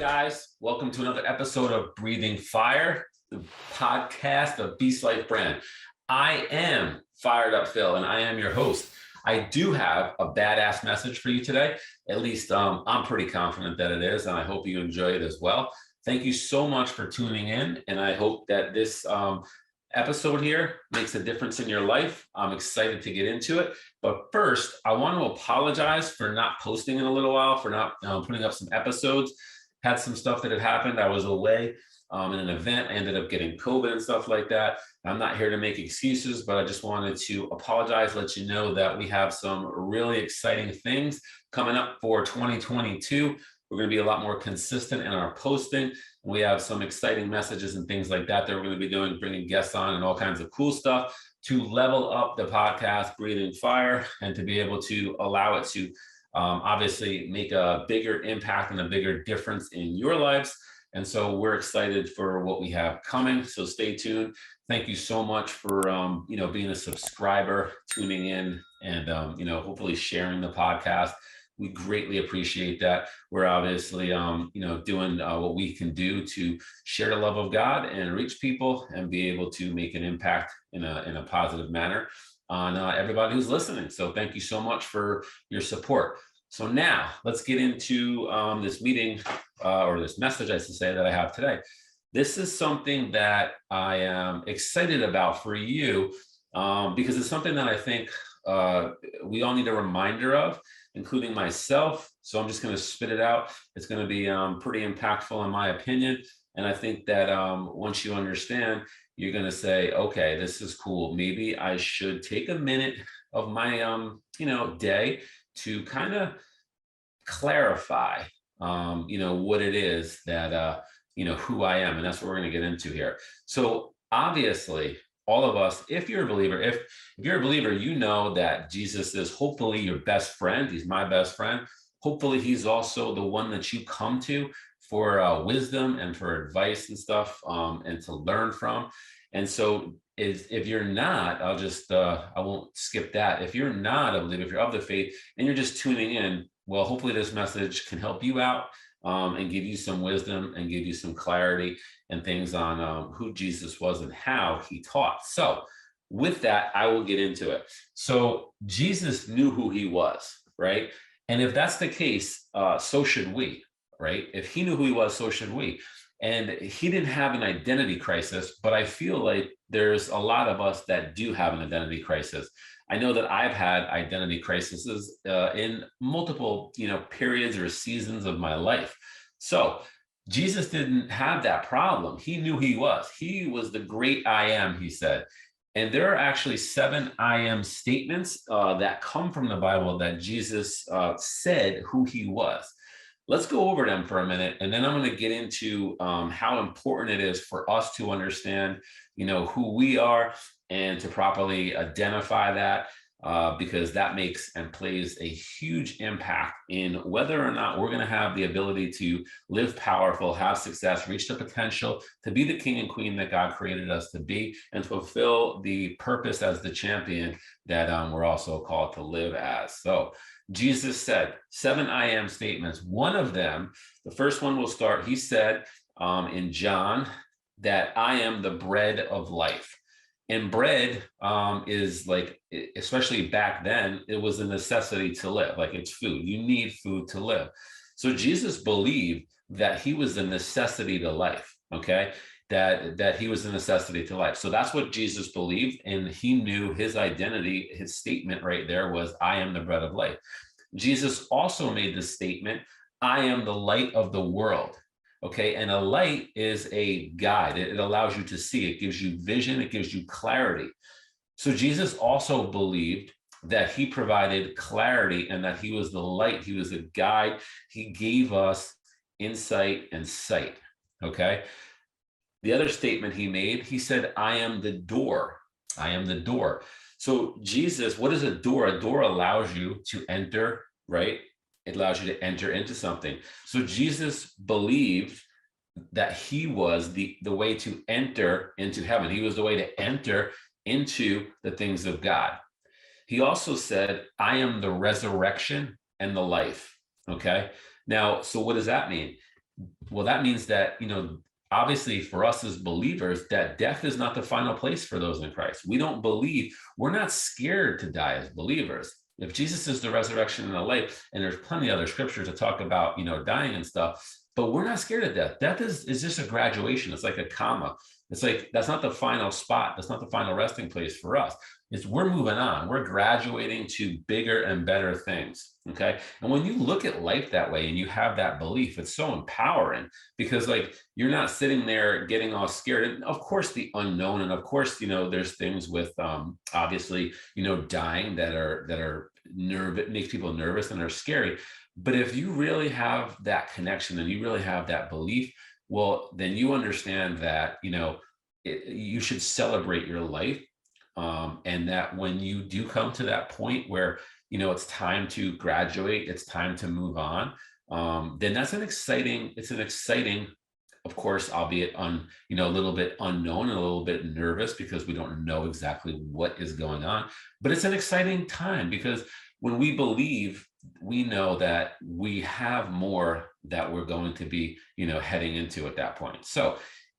guys? Welcome to another episode of Breathing Fire, the podcast of BeastLIFE brand. I am Fired Up Phil, and I am your host. I do have a badass message for you today. At least I'm pretty confident that it is, and I hope you enjoy it as well. Thank you so much for tuning in, and I hope that this episode here makes a difference in your life. I'm excited to get into it. But first, I want to apologize for not posting in a little while, for not putting up some episodes. Had some stuff that had happened. I was away in an event. I ended up getting COVID and stuff like that. I'm not here to make excuses, but I just wanted to apologize, let you know that we have some really exciting things coming up for 2022. We're going to be a lot more consistent in our posting. We have some exciting messages and things like that we're going to be doing, bringing guests on and all kinds of cool stuff to level up the podcast, Breathing Fire, and to be able to allow it to obviously make a bigger impact and a bigger difference in your lives. And so we're excited for what we have coming. So stay tuned. Thank you so much for, being a subscriber, tuning in, and, hopefully sharing the podcast. We greatly appreciate that. We're obviously, doing what we can do to share the love of God and reach people and be able to make an impact in a positive manner on everybody who's listening. So thank you so much for your support. So now let's get into this meeting or this message, I should say, that I have today. This is something that I am excited about for you because it's something that I think we all need a reminder of, including myself. So I'm just going to spit it out. It's going to be pretty impactful in my opinion. And I think that once you understand, you're going to say, okay, this is cool. Maybe I should take a minute of my, day to kind of clarify, what it is that, who I am. And that's what we're going to get into here. So obviously, all of us, if you're a believer, if you're a believer, you know that Jesus is hopefully your best friend. He's my best friend. Hopefully, he's also the one that you come to for wisdom and for advice and stuff, and to learn from. And so if you're not, I won't skip that. If you're not a believer, if you're of the faith and you're just tuning in, well, hopefully this message can help you out and give you some wisdom and give you some clarity and things on who Jesus was and how he taught. So with that, I will get into it. So Jesus knew who he was, right? And if that's the case, so should we, right? If he knew who he was, so should we. And he didn't have an identity crisis, but I feel like there's a lot of us that do have an identity crisis. I know that I've had identity crises in multiple, periods or seasons of my life. So Jesus didn't have that problem. He knew he was. He was the great I am, he said. And there are actually 7 I am statements that come from the Bible that Jesus said who he was. Let's go over them for a minute, and then I'm going to get into how important it is for us to understand, who we are and to properly identify that, because that makes and plays a huge impact in whether or not we're going to have the ability to live powerful, have success, reach the potential to be the king and queen that God created us to be, and fulfill the purpose as the champion that we're also called to live as. So Jesus said 7 I am statements. One of them, the first one will start, he said in John that I am the bread of life. And bread is like, especially back then, it was a necessity to live. Like it's food. You need food to live. So Jesus believed that he was the necessity to life. Okay. That he was the necessity to life. So that's what Jesus believed. And he knew his identity, his statement right there was, I am the bread of life. Jesus also made the statement, I am the light of the world. Okay. And a light is a guide. It allows you to see. It gives you vision. It gives you clarity. So Jesus also believed that he provided clarity and that he was the light. He was a guide. He gave us insight and sight. Okay. The other statement he made, he said, I am the door. I am the door. So Jesus, what is a door? A door allows you to enter, right? It allows you to enter into something. So Jesus believed that he was the way to enter into heaven. He was the way to enter into the things of God. He also said, I am the resurrection and the life. Okay. Now, so what does that mean? Well, that means that, obviously for us as believers, that death is not the final place for those in Christ. We don't believe, we're not scared to die as believers. If Jesus is the resurrection and the life, and there's plenty of other scriptures to talk about, dying and stuff, but we're not scared of death. Death is just a graduation. It's like a comma. It's like, that's not the final spot. That's not the final resting place for us. We're moving on. We're graduating to bigger and better things. Okay. And when you look at life that way and you have that belief, it's so empowering, because like, you're not sitting there getting all scared. And of course, the unknown. And of course, there's things with obviously, dying that are nervous, makes people nervous and are scary. But if you really have that connection and you really have that belief, well, then you understand that, you should celebrate your life. And that when you do come to that point where, it's time to graduate, it's time to move on, then it's an exciting, of course, albeit a little bit unknown and a little bit nervous, because we don't know exactly what is going on, but it's an exciting time, because when we believe, we know that we have more that we're going to be, heading into at that point. So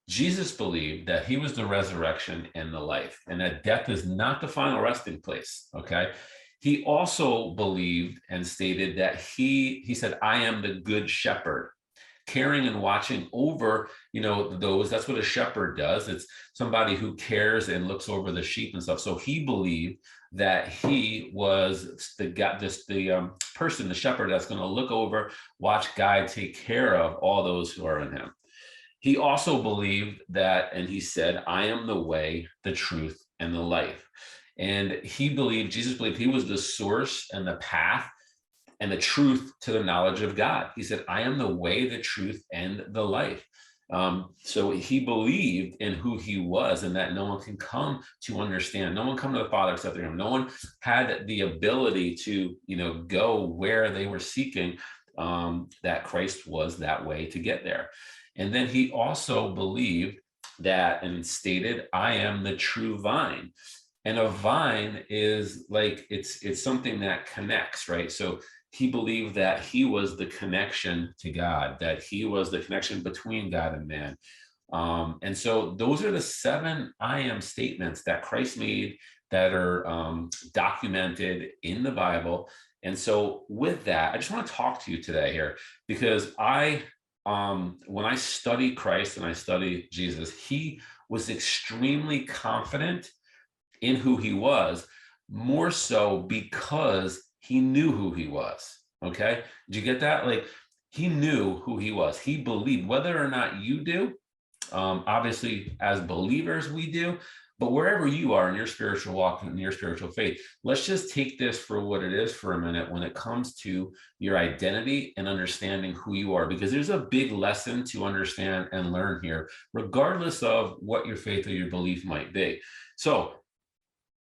Jesus believed that he was the resurrection and the life, and that death is not the final resting place. Okay. He also believed and stated that he said, I am the good shepherd, caring and watching over, those. That's what a shepherd does. It's somebody who cares and looks over the sheep and stuff. So he believed that he was the person, the shepherd, that's going to look over, watch, guide, take care of all those who are in him. He also believed that, and he said, I am the way, the truth, and the life. And Jesus believed he was the source and the path and the truth to the knowledge of God. He said, I am the way, the truth, and the life. So he believed in who he was, and that no one can come to understand. No one come to the Father except through him. No one had the ability to, go where they were seeking, that Christ was that way to get there. And then he also believed that and stated, I am the true vine. And a vine is like, it's something that connects, right? So he believed that he was the connection to God, that he was the connection between God and man. And so those are the 7 I am statements that Christ made that are documented in the Bible. And so with that, I just want to talk to you today here, because when I study Christ and I study Jesus, he was extremely confident in who he was, more so because he knew who he was. Okay. Did you get that? Like, he knew who he was. He believed, whether or not you do, obviously as believers, we do, but wherever you are in your spiritual walk and your spiritual faith, let's just take this for what it is for a minute when it comes to your identity and understanding who you are, because there's a big lesson to understand and learn here, regardless of what your faith or your belief might be. So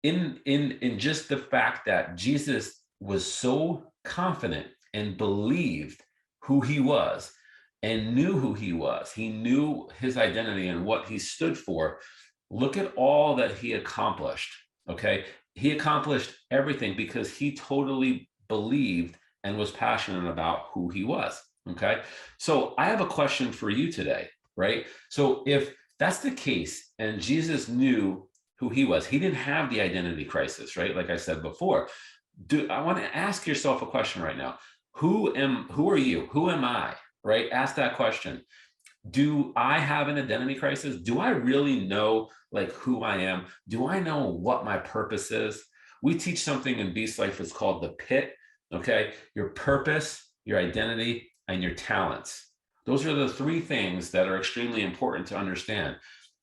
in just the fact that Jesus was so confident and believed who he was and knew who he was, he knew his identity and what he stood for. Look at all that he accomplished. Okay. He accomplished everything because he totally believed and was passionate about who he was. Okay. So I have a question for you today, right? So if that's the case and Jesus knew who he was, he didn't have the identity crisis, right? Like I said before, I want to ask yourself a question right now. Who are you? Who am I? Right? Ask that question. Do I have an identity crisis? Do I really know like who I am? Do I know what my purpose is? We teach something in BeastLIFE. It's called the P.I.T. Okay. Your purpose, your identity, and your talents. Those are the 3 things that are extremely important to understand.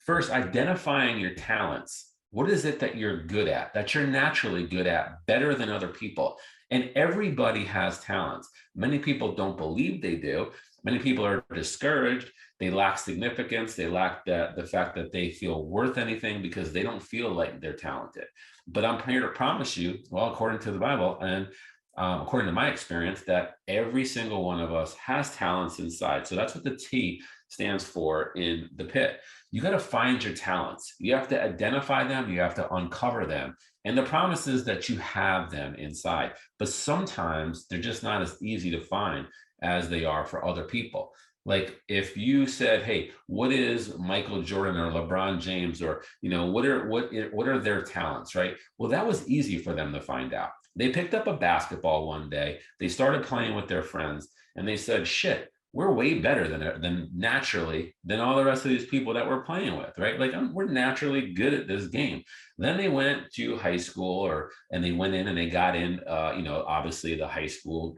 First, identifying your talents. What is it that you're good at, that you're naturally good at, better than other people? And everybody has talents. Many people don't believe they do. Many people are discouraged. They lack significance. They lack the fact that they feel worth anything because they don't feel like they're talented. But I'm here to promise you, well, according to the Bible and according to my experience, that every single one of us has talents inside. So that's what the T stands for in the P.I.T. You got to find your talents. You have to identify them. You have to uncover them. And the promise is that you have them inside. But sometimes they're just not as easy to find as they are for other people. Like if you said, hey, what is Michael Jordan or LeBron James, or, what are their talents, right? Well, that was easy for them to find out. They picked up a basketball one day, they started playing with their friends, and they said, shit, we're way better than naturally than all the rest of these people that we're playing with, right? Like we're naturally good at this game. Then they went to high school, and they went in and they got in, obviously the high school,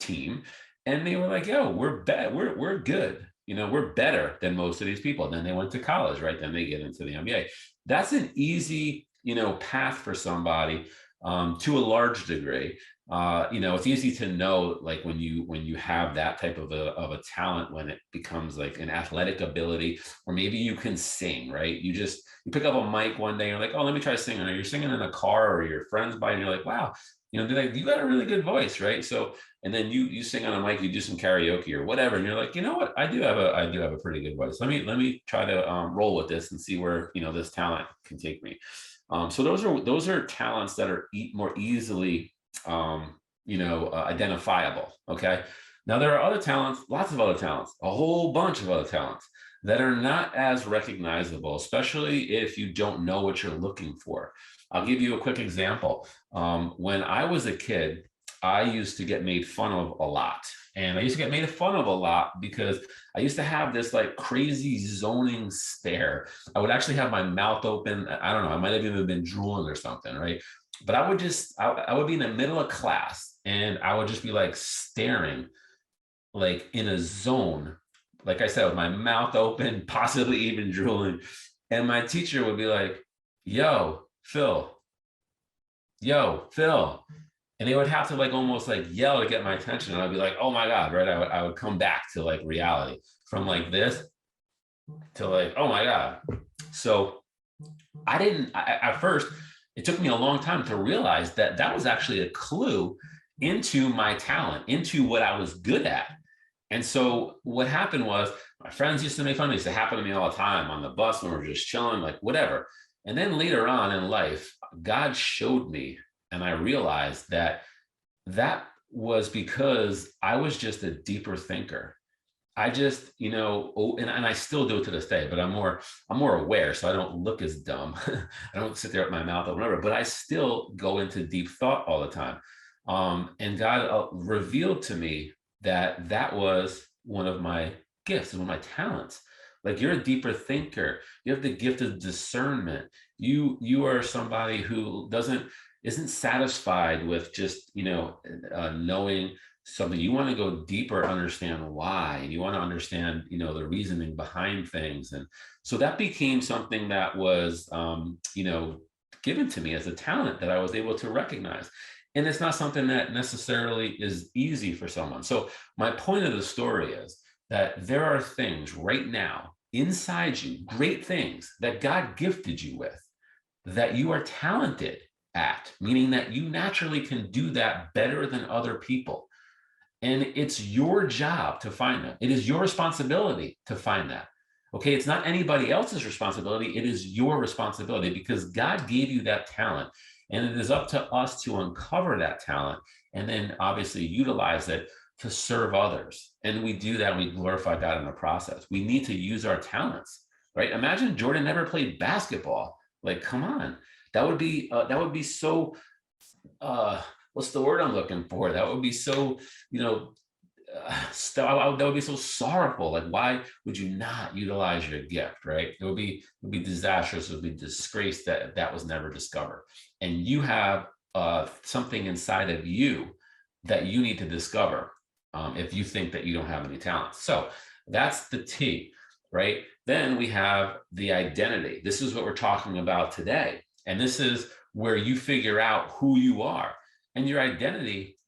team, and they were like, yo, we're good. We're better than most of these people. And then they went to college, right? Then they get into the NBA. That's an easy, path for somebody, to a large degree. It's easy to know, like when you have that type of a talent, when it becomes like an athletic ability, or maybe you can sing, right? You pick up a mic one day, and you're like, oh, let me try singing. Or you're singing in a car, or your friends by, and you're like, wow, they're like, you got a really good voice, right? So, and then you sing on a mic, you do some karaoke or whatever, and you're like, you know what, I do have a pretty good voice. Let me try to roll with this and see where this talent can take me. So those are talents that are more easily identifiable. Okay. Now there are other talents, lots of other talents, a whole bunch of other talents that are not as recognizable, especially if you don't know what you're looking for. I'll give you a quick example. When I was a kid, I used to get made fun of a lot. And I used to get made fun of a lot because I used to have this like crazy zoning stare. I would actually have my mouth open. I don't know, I might have even been drooling or something, right? But I would be in the middle of class, and I would just be like staring, like in a zone, like I said, with my mouth open, possibly even drooling. And my teacher would be like, yo, Phil, yo, Phil. And they would have to like almost like yell to get my attention. And I'd be like, oh my God, right? I would come back to like reality, from like this to like, oh my God. So at first, it took me a long time to realize that that was actually a clue into my talent, into what I was good at. And so what happened was, my friends used to make fun of me. It used to happen to me all the time on the bus when we were just chilling, like whatever. And then later on in life, God showed me, and I realized that that was because I was just a deeper thinker. I just, and I still do it to this day, but I'm more aware, so I don't look as dumb. I don't sit there with my mouth or whatever, but I still go into deep thought all the time. And God revealed to me that that was one of my gifts, one of my talents. Like, you're a deeper thinker. You have the gift of discernment. You are somebody who isn't satisfied with just knowing something. You want to go deeper, understand why, and you want to understand the reasoning behind things. And so that became something that was given to me as a talent that I was able to recognize. And it's not something that necessarily is easy for someone. So my point of the story is that there are things right now inside you, great things that God gifted you with, that you are talented at, meaning that you naturally can do that better than other people. And it's your job to find that. It is your responsibility to find that. Okay, it's not anybody else's responsibility. It is your responsibility, because God gave you that talent. And it is up to us to uncover that talent and then obviously utilize it to serve others. And we do that, we glorify God in the process. We need to use our talents, right? Imagine Jordan never played basketball. Like, come on. That would be so what's the word I'm looking for? That would be so, that would be so sorrowful. Like, why would you not utilize your gift, right? It would be disastrous. It would be disgrace that was never discovered. And you have something inside of you that you need to discover, if you think that you don't have any talent. So that's the T, right? Then we have the identity. This is what we're talking about today. And this is where you figure out who you are. And your identity,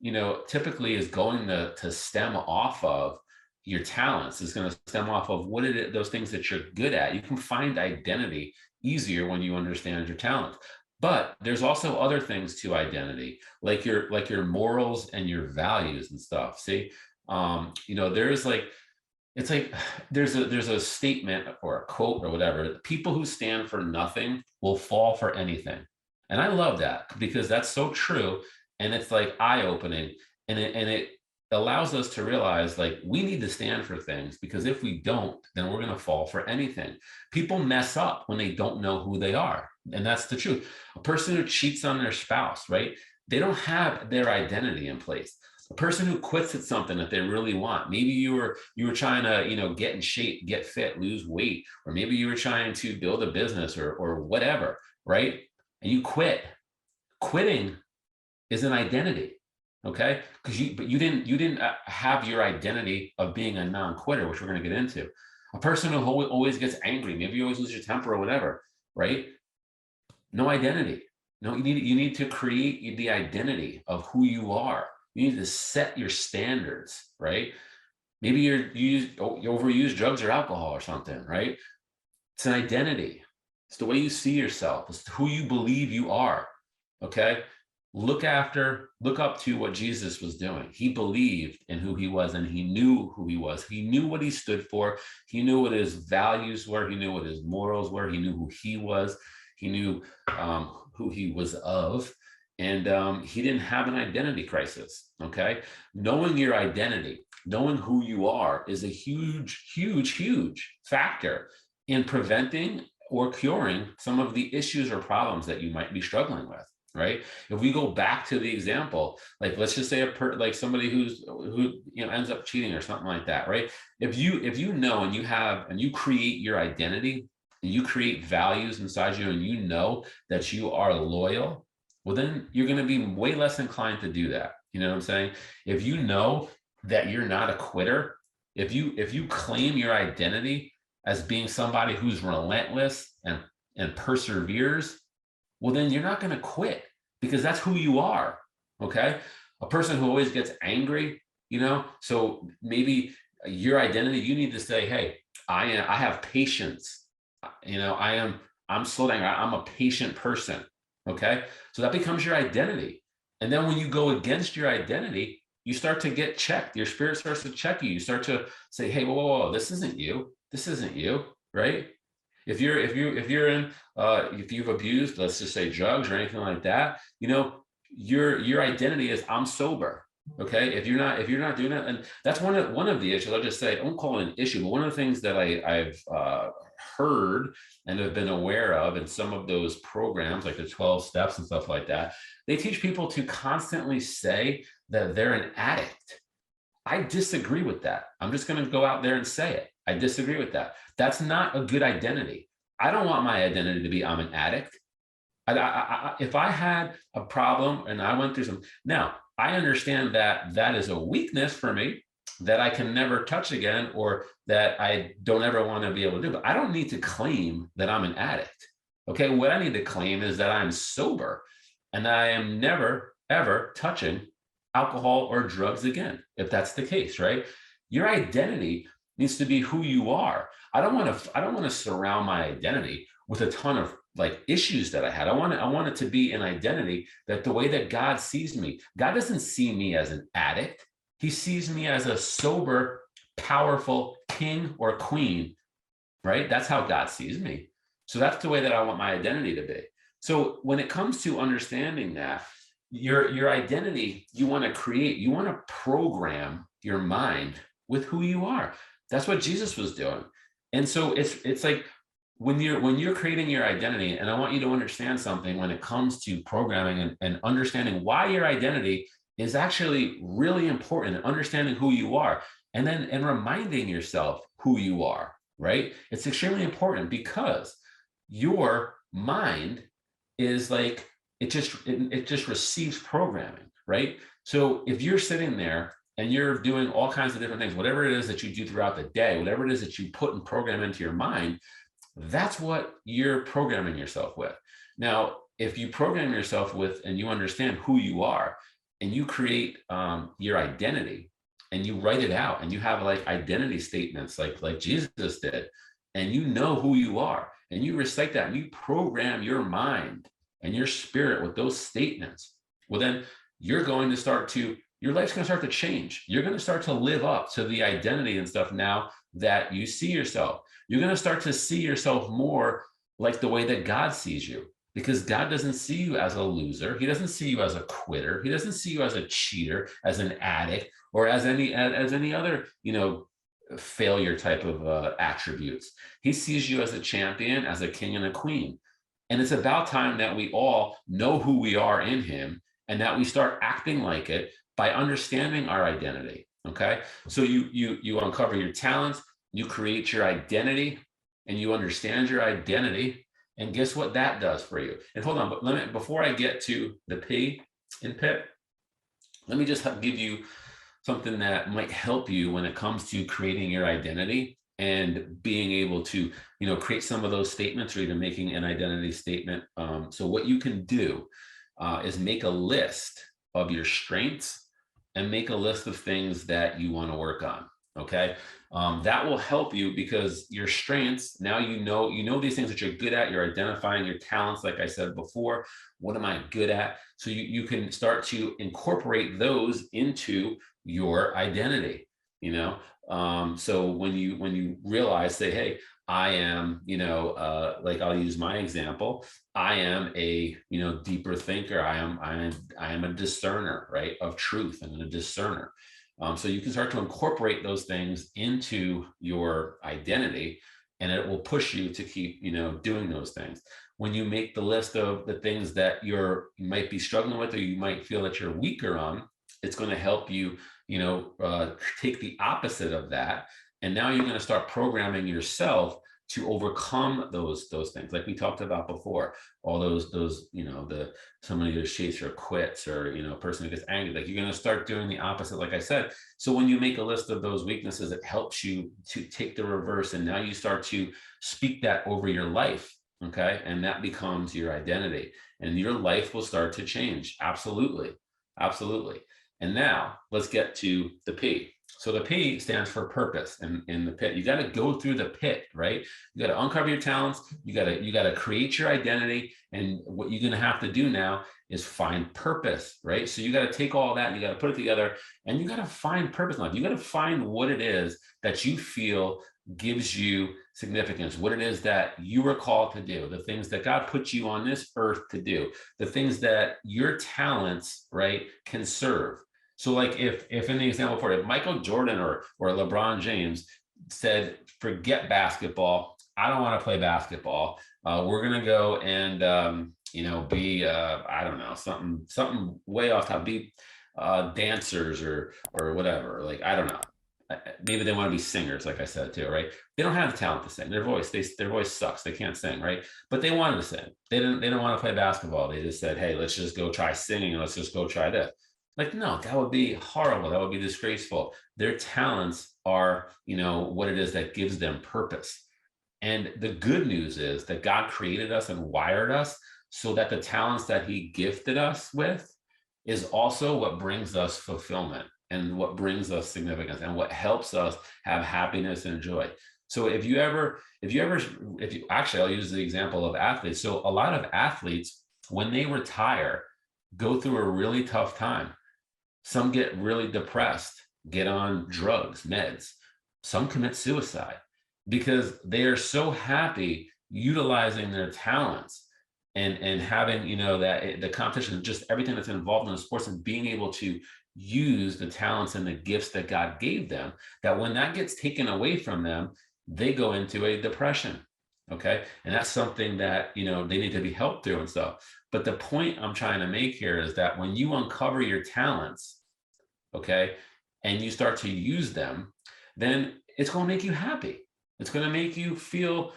typically is going to stem off of your talents, is going to stem off of those things that you're good at. You can find identity easier when you understand your talents. But there's also other things to identity, like your morals and your values and stuff. See, there's like, it's like there's a statement or a quote or whatever: people who stand for nothing will fall for anything. And I love that, because that's so true. And it's like eye-opening, and it allows us to realize like we need to stand for things, because if we don't, then we're going to fall for anything. People mess up when they don't know who they are. And that's the truth. A person who cheats on their spouse, right? They don't have their identity in place. A person who quits at something that they really want. Maybe you were trying to, get in shape, get fit, lose weight, or maybe you were trying to build a business or whatever, right? And you quit. Quitting is an identity. Okay, because you didn't have your identity of being a non-quitter, which we're going to get into. A person who always gets angry, maybe you always lose your temper or whatever, right? No identity. No, you need to create the identity of who you are. You need to set your standards, right? Maybe you overuse drugs or alcohol or something, right? It's an identity. It's the way you see yourself. It's who you believe you are. Okay. Look up to what Jesus was doing. He believed in who he was, and he knew who he was. He knew what he stood for. He knew what his values were. He knew what his morals were. He knew who he was. He knew who he was of. And he didn't have an identity crisis. Okay. Knowing your identity, knowing who you are is a huge, huge, huge factor in preventing or curing some of the issues or problems that you might be struggling with. Right. If we go back to the example, like let's just say like somebody who ends up cheating or something like that. Right. If you know and you create your identity and you create values inside you, and you know that you are loyal, well, then you're going to be way less inclined to do that. You know what I'm saying? If you know that you're not a quitter, if you claim your identity as being somebody who's relentless and perseveres, well, then you're not going to quit, because that's who you are. Okay. A person who always gets angry, so maybe your identity, you need to say, hey, I have patience. I'm slow down. I'm a patient person. Okay. So that becomes your identity. And then when you go against your identity, you start to get checked. Your spirit starts to check you. You start to say, hey, whoa, this isn't you. This isn't you. Right. If you've abused, let's just say drugs or anything like that, your identity is I'm sober. Okay. If you're not doing it, and that's one of the issues. I'll just say, I won't call it an issue, but one of the things that I've heard and have been aware of in some of those programs, like the 12 steps and stuff like that, they teach people to constantly say that they're an addict. I disagree with that. I'm just going to go out there and say it. I disagree with that. That's not a good identity. I don't want my identity to be I'm an addict. If I had a problem and I went through some, now I understand that that is a weakness for me that I can never touch again, or that I don't ever want to be able to do. But I don't need to claim that I'm an addict. Okay. What I need to claim is that I'm sober and that I am never, ever touching alcohol or drugs again, if that's the case, right? Your identity needs to be who you are. I don't want to surround my identity with a ton of like issues that I had. I want it to be an identity that the way that God sees me. God doesn't see me as an addict. He sees me as a sober, powerful king or queen, right? That's how God sees me. So that's the way that I want my identity to be. So when it comes to understanding that, your identity, you want to create, you want to program your mind with who you are. That's what Jesus was doing. And so it's like when you're creating your identity, and I want you to understand something when it comes to programming and understanding why your identity is actually really important, and understanding who you are, and reminding yourself who you are, right? It's extremely important, because your mind is like, it just receives programming, right? So if you're sitting there and you're doing all kinds of different things, whatever it is that you do throughout the day, whatever it is that you put and program into your mind, that's what you're programming yourself with. Now, if you program yourself with, and you understand who you are, and you create your identity, and you write it out, and you have like identity statements like Jesus did, and you know who you are, and you recite that, and you program your mind and your spirit with those statements, well, then your life's going to start to change. You're going to start to live up to the identity and stuff now that you see yourself. You're going to start to see yourself more like the way that God sees you. because God doesn't see you as a loser. He doesn't see you as a quitter. He doesn't see you as a cheater, as an addict, or as any other, failure type of attributes. He sees you as a champion, as a king and a queen. And it's about time that we all know who we are in him and that we start acting like it by understanding our identity. Okay. So you uncover your talents, you create your identity, and you understand your identity. And guess what that does for you? And hold on, but before I get to the P in PIT, let me just give you something that might help you when it comes to creating your identity and being able to, create some of those statements or even making an identity statement. So what you can do is make a list of your strengths and make a list of things that you want to work on. Okay. That will help you because your strengths, now you know these things that you're good at, you're identifying your talents, like I said before. What am I good at? So you can start to incorporate those into your identity, so when you realize, say, hey, I am, like I'll use my example, I am a, deeper thinker. I am a discerner, right, of truth, and a discerner. So you can start to incorporate those things into your identity, and it will push you to keep, doing those things. When you make the list of the things that you might be struggling with, or you might feel that you're weaker on, it's going to help you, take the opposite of that. And now you're going to start programming yourself to overcome those things, like we talked about before. All those somebody who shakes or quits, or a person who gets angry, like you're going to start doing the opposite, like I said. So when you make a list of those weaknesses, it helps you to take the reverse, and now you start to speak that over your life. Okay, and that becomes your identity, and your life will start to change. Absolutely. And now let's get to the P. So the P stands for purpose. And in the pit, you got to go through the pit, right? You got to uncover your talents. You got to create your identity. And what you're going to have to do now is find purpose, right? So you got to take all that, you got to put it together, and you got to find purpose in life. You got to find what it is that you feel gives you significance, what it is that you were called to do, the things that God put you on this earth to do, the things that your talents, right, can serve. So like if in the example for it, Michael Jordan or LeBron James said, forget basketball, I don't want to play basketball. We're going to go and, be, I don't know, something way off top, be dancers or whatever. Like, I don't know. Maybe they want to be singers, like I said too, right? They don't have the talent to sing. Their voice sucks. They can't sing, right? But they wanted to sing. They didn't want to play basketball. They just said, hey, let's just go try singing, and let's just go try this. Like, no, that would be horrible. That would be disgraceful. Their talents are, what it is that gives them purpose. And the good news is that God created us and wired us so that the talents that he gifted us with is also what brings us fulfillment, and what brings us significance, and what helps us have happiness and joy. So if you actually, I'll use the example of athletes. So a lot of athletes, when they retire, go through a really tough time. Some get really depressed, get on drugs, meds. Some commit suicide because they are so happy utilizing their talents and having, that the competition, just everything that's involved in the sports, and being able to use the talents and the gifts that God gave them, that when that gets taken away from them, they go into a depression. Okay. And that's something that, they need to be helped through and stuff. But the point I'm trying to make here is that when you uncover your talents, okay, and you start to use them, then it's going to make you happy. It's going to make you feel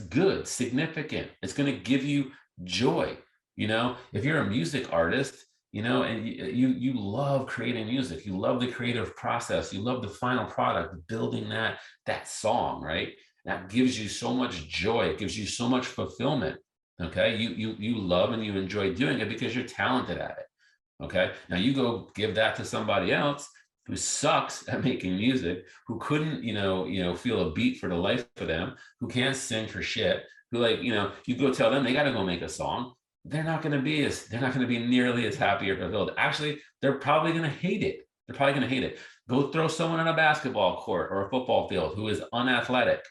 good, significant. It's going to give you joy. If you're a music artist, and you love creating music, you love the creative process, you love the final product, building that song, right? That gives you so much joy. It gives you so much fulfillment. Okay. You love and you enjoy doing it because you're talented at it. Okay. Now you go give that to somebody else who sucks at making music, who couldn't, feel a beat for the life of them, who can't sing for shit, who you go tell them they got to go make a song. They're not going to be nearly as happy or fulfilled. Actually, they're probably going to hate it. Go throw someone on a basketball court or a football field who is unathletic.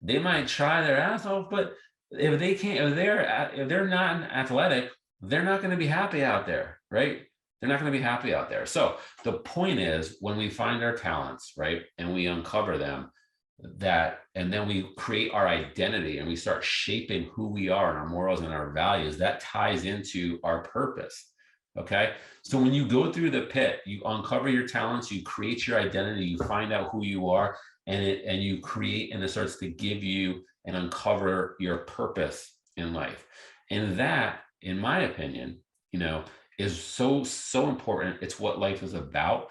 They might try their ass off, but if they can't, if they're not athletic, they're not going to be happy out there, right? They're not going to be happy out there. So the point is, when we find our talents, right, and we uncover them, and then we create our identity and we start shaping who we are and our morals and our values, that ties into our purpose. Okay. So when you go through the pit, you uncover your talents, you create your identity, you find out who you are, and you create, and it starts to give you and uncover your purpose in life. And that, in my opinion, is so important. It's what life is about.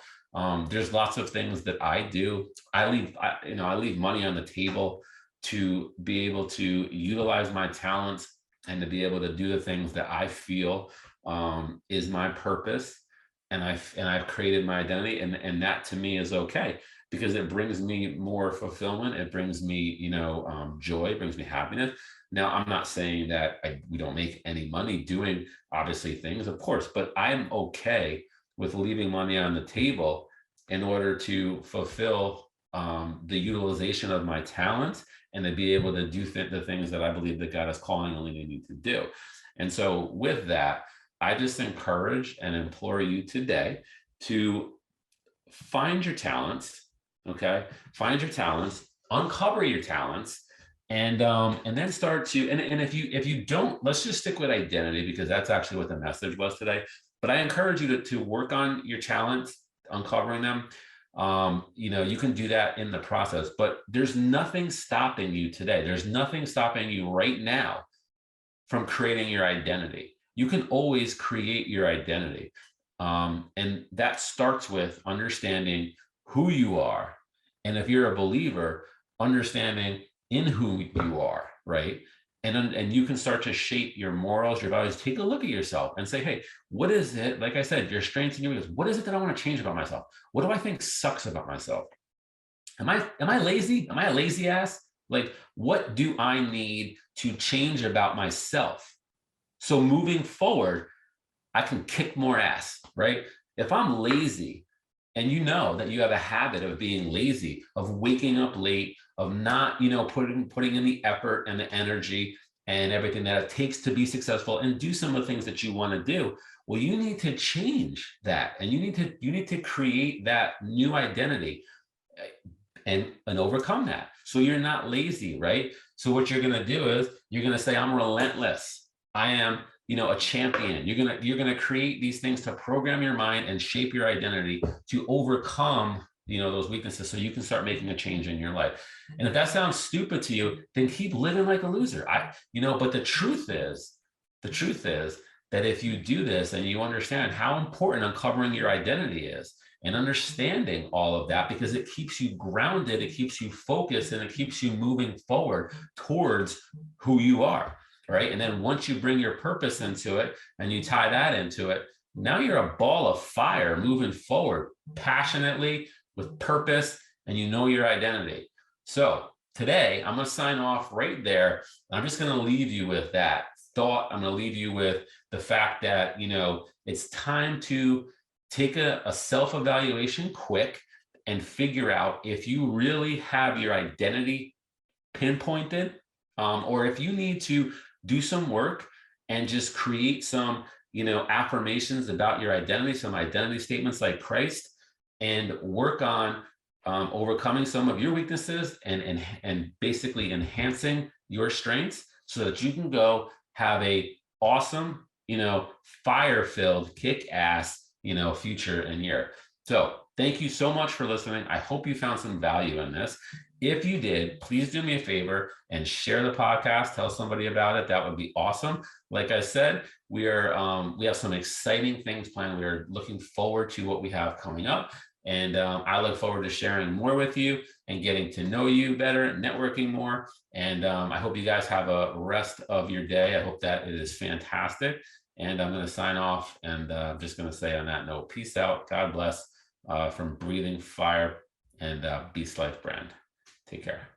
There's lots of things that I do. I leave money on the table to be able to utilize my talents and to be able to do the things that I feel is my purpose. And I've created my identity, and that to me is okay, because it brings me more fulfillment. It brings me, joy, it brings me happiness. Now, I'm not saying that we don't make any money doing obviously things, of course, but I'm okay with leaving money on the table in order to fulfill the utilization of my talents and to be able to do the things that I believe that God is calling and leading me to do. And so with that, I just encourage and implore you today to find your talents, okay? Find your talents, uncover your talents, and then start to, and if you don't, let's just stick with identity, because that's actually what the message was today. But I encourage you to work on your talents, uncovering them. You can do that in the process, but there's nothing stopping you today. There's nothing stopping you right now from creating your identity. You can always create your identity. And that starts with understanding who you are. And if you're a believer, understanding in who you are, right? And you can start to shape your morals, your values. Take a look at yourself and say, hey, what is it? Like I said, your strengths and your weaknesses. What is it that I want to change about myself? What do I think sucks about myself? Am I lazy? Am I a lazy ass? Like, what do I need to change about myself? So moving forward, I can kick more ass, right? If I'm lazy, and you know that you have a habit of being lazy, of waking up late, of not, putting in the effort and the energy and everything that it takes to be successful and do some of the things that you want to do. Well, you need to change that, and you need to create that new identity and overcome that. So you're not lazy, right? So what you're going to do is you're going to say, I'm relentless. I am, a champion. You're gonna create these things to program your mind and shape your identity to overcome, those weaknesses, so you can start making a change in your life. And if that sounds stupid to you, then keep living like a loser. But the truth is that if you do this and you understand how important uncovering your identity is and understanding all of that, because it keeps you grounded, it keeps you focused, and it keeps you moving forward towards who you are. Right. And then once you bring your purpose into it and you tie that into it, now you're a ball of fire moving forward passionately with purpose, and your identity. So today I'm going to sign off right there. I'm just going to leave you with that thought. I'm going to leave you with the fact that, it's time to take a self-evaluation quick and figure out if you really have your identity pinpointed, or if you need to do some work and just create some, affirmations about your identity, some identity statements like Christ, and work on overcoming some of your weaknesses and basically enhancing your strengths so that you can go have a awesome, fire-filled, kick-ass, future and year. So thank you so much for listening. I hope you found some value in this. If you did, please do me a favor and share the podcast. Tell somebody about it. That would be awesome. Like I said, we have some exciting things planned. We are looking forward to what we have coming up. And I look forward to sharing more with you and getting to know you better, networking more. And I hope you guys have a rest of your day. I hope that it is fantastic. And I'm going to sign off, and I'm just going to say on that note, peace out. God bless from Breathing Fire and BeastLIFE brand. Take care.